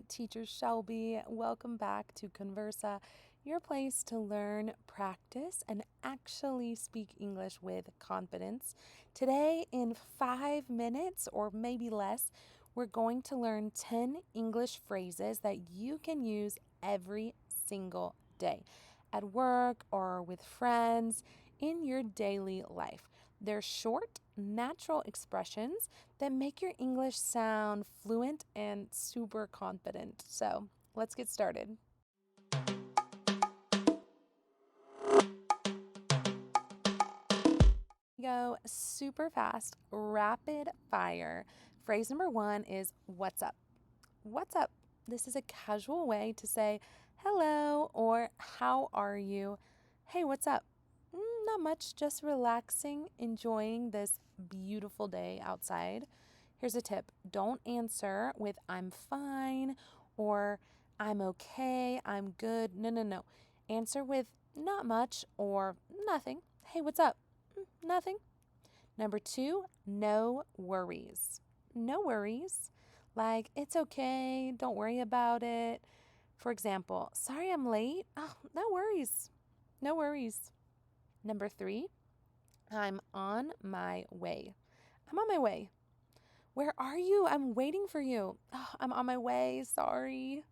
Teacher Shelby. Welcome back to Conversa, your place to learn, practice, and actually speak English with confidence. Today, in 5 minutes or maybe less, we're going to learn 10 English phrases that you can use every single day at work or with friends in your daily life. They're short, natural expressions that make your English sound fluent and super confident. So let's get started. Go super fast, rapid fire. Phrase number 1 is what's up? What's up? This is a casual way to say hello or how are you? Hey, what's up? Not much, just relaxing, enjoying this beautiful day outside. Here's a tip. Don't answer with I'm fine or I'm okay, I'm good. No. Answer with not much or nothing. Hey, what's up? Nothing. Number 2, no worries. No worries. Like, it's okay, don't worry about it. For example, sorry I'm late. Oh, no worries. No worries. Number 3, I'm on my way. I'm on my way. Where are you? I'm waiting for you. Oh, I'm on my way. Sorry.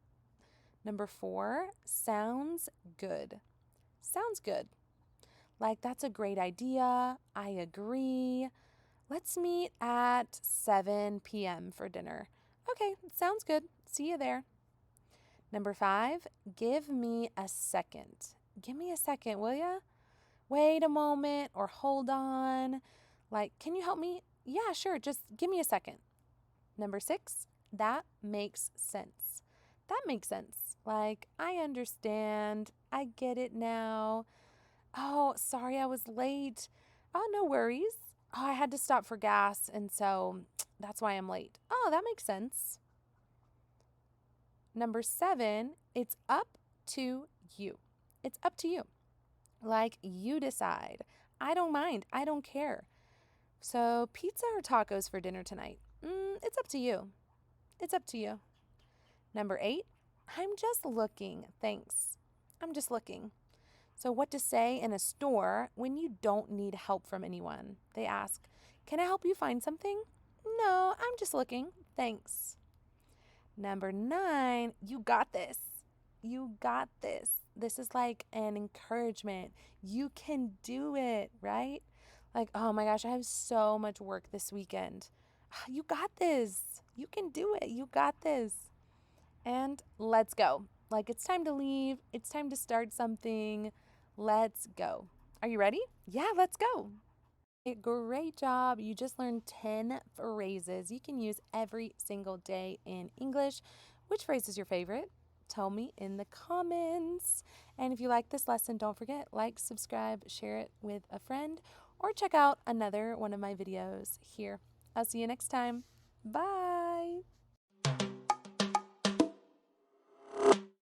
Number 4, sounds good. Sounds good. Like, that's a great idea. I agree. Let's meet at 7 p.m. for dinner. Okay, sounds good. See you there. Number 5, give me a second. Give me a second, will ya? Wait a moment or hold on. Like, can you help me? Yeah, sure. Just give me a second. Number 6, that makes sense. That makes sense. Like, I understand. I get it now. Oh, sorry I was late. Oh, no worries. Oh, I had to stop for gas, and so that's why I'm late. Oh, that makes sense. Number 7, it's up to you. It's up to you. Like, you decide. I don't mind. I don't care. So, pizza or tacos for dinner tonight? It's up to you. It's up to you. Number 8, I'm just looking. Thanks. I'm just looking. So, what to say in a store when you don't need help from anyone? They ask, can I help you find something? No, I'm just looking. Thanks. Number 9, you got this. You got this. This is like an encouragement. You can do it, right? Like, oh my gosh, I have so much work this weekend. You got this. You can do it. You got this. And let's go. Like, it's time to leave. It's time to start something. Let's go. Are you ready? Yeah, let's go. Great job. You just learned 10 phrases you can use every single day in English. Which phrase is your favorite? Tell me in the comments. And if you like this lesson, don't forget, like, subscribe, share it with a friend, or check out another one of my videos here. I'll see you next time. Bye.